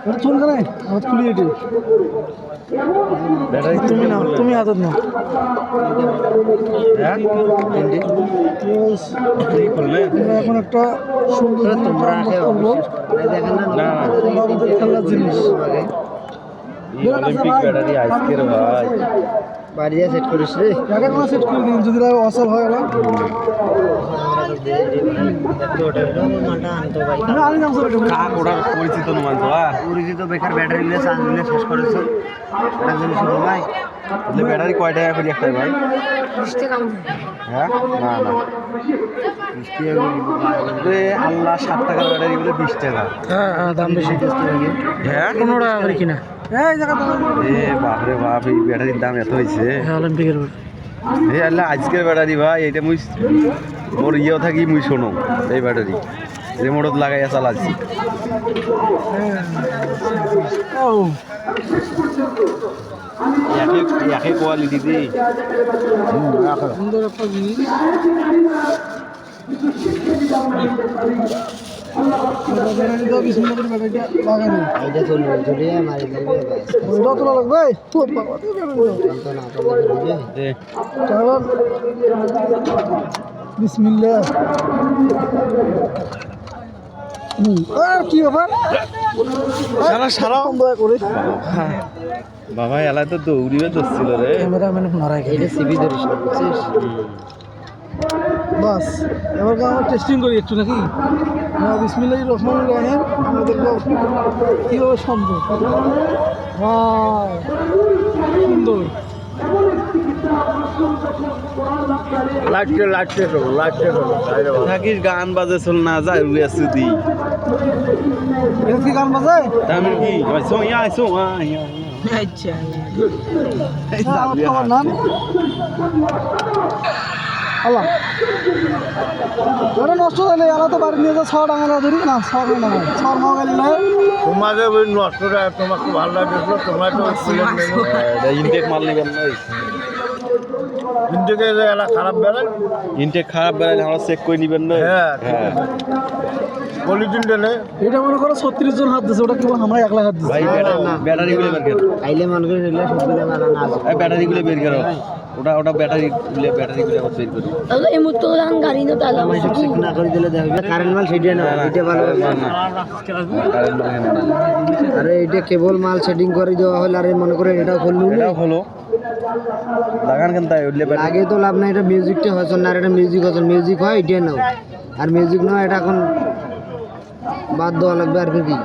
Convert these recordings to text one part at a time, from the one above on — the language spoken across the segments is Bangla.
এটা চুন কেন হাত খুলি এটি তুমি না তুমি হাতত না এখন একটা সুন্দর খেলার জিনিস অলিম্পিক ব্যাটারি আজকের ভাই বাড়িয়ে সেট করিস রে এটা কোনো সেট করে দিন যদি অসল হয় না পরিচিত নুমান তো পরিচিত বেকার ব্যাটারি গুলো চার্জ দিলে শেষ করেছে এটা জিনিস ভাই ব্যাটারি কয় টাকা করে একটা ভাই 20 টাকা হ্যাঁ না না আল্লাহ 7 টাকার ব্যাটারি বলে 20 টাকা হ্যাঁ দাম বেশি হ্যাঁ 15 টাকা করে কিনা এই জায়গা বাপরে বাপ এই ব্যাটারির দাম এত হয়েছে অলিম্পিকের এই আল্লাহ আজকের ব্যাটারি ভাই এটা মুই মোর ইয়েও থাকি মুই শোনো এই ব্যাটারি রিমোটত লাগাইয়া চালাচ্ছি একই কোয়ালিটি দিই সুন্দর একটা জিনিস এইটা চলবে চলিয়ে মারি দেবে তোলা লাগবে বিসমিল্লাহ কি ব্যাপার সারা সারা করে বাবা এলাকায় তো দৌড়িয়ে দৌড়ছিল রে ক্যামেরাম্যান নারাই এইটা সিবি ধরিস না বুঝছিস বাস এবার আমরা টেস্টিং করি একটু নাকি বিসমিল্লাহির রহমানির রহিম আমরা দেখবো কীভাবে সম্ভব সুন্দর লাইটে থাকিস গান বাজে চল না যায় উড়ে সুদি এটা কি গান বাজায় তামিল কি সোয়া সোয়া আচ্ছা আমার নাম আল্লাহ ওটা নষ্ট হলে এলা তো বাড়ি নিয়ে যা ছড় ডাঙালা ধরি না ছড় না ছড় মাও গেলি না তোমাকে ওই নষ্টটা তোমাকে ভালো লাগছিল তোমার তো ইনটেক মাল নেবেন না ইনটেকে এলা খারাপ বেড়ায় ইনটেক খারাপ বেড়ালে আমরা চেক করে নেবেন না হ্যাঁ হ্যাঁ পলিথিন টেনে এটা মনে করো 36 জন হাত দিচ্ছে ওটা কেবল আমরা একলা হাত দিচ্ছি ভাই ব্যাটারিগুলো বের করো আইলে মন করে নিলে সবগুলো বানানো আছে ব্যাটারিগুলো বের করো ওটা ব্যাটারিগুলো আবার বের করো তাহলে এই মুহূর্তে গাড়ি না তাহলে আমি চেক না করে দিলে দেখবে কারেন্ট মাল সেটা না এটা ভালো না আরে এটা কেবল মাল সেটিং করে দেওয়া হলো আরে মনে করে এটা খুললু এটাও হলো লাগান কেন তাই উঠলে আগে তো লাভ নাই এটা মিউজিকটা হচ্ছে না আর এটা মিউজিক হচ্ছে মিউজিক হয় এটা নাও আর মিউজিক নয় এটা এখন বাদ দেওয়া লাগবে আর কি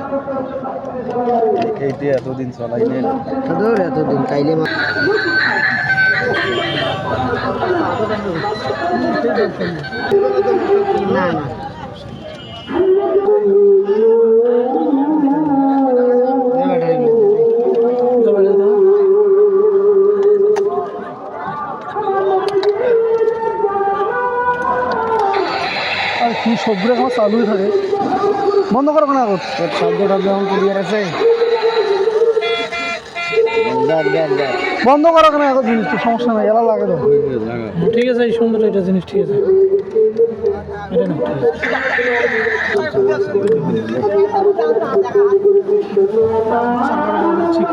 এইটা এতদিন চলাইলে ধর এতদিন কাইলে না না আর কি সবগুলো এখন চালুই থাকে বন্ধ করো না এখন শব্দটা যেমন ক্লিয়ার আছে বন্ধ করো না এখন জিনিস সমস্যা নাই এলা লাগে তো ঠিক আছে এই সুন্দর এটা জিনিস ঠিক আছে এটা না ঠিক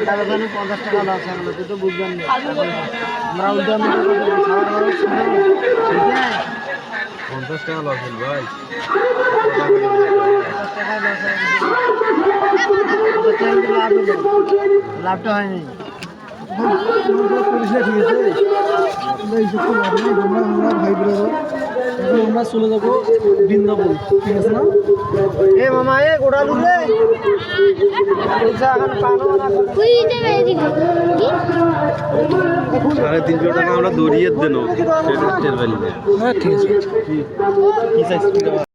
টাকা 50 টাকা লস হয়ে গেল তুই তো বুঝবেন না আমরা উল্টা 50 টাকা লস হল ভাই লাভটা হয়নি ভাই ব্রাদার এখন আমরা চলে যাবো বৃন্দাবন ঠিক আছে না এ মামা এ গোড়া লুলে $350 টাকা আমরা দৌড়িয়ে দেন হ্যাঁ ঠিক আছে কি চাইছি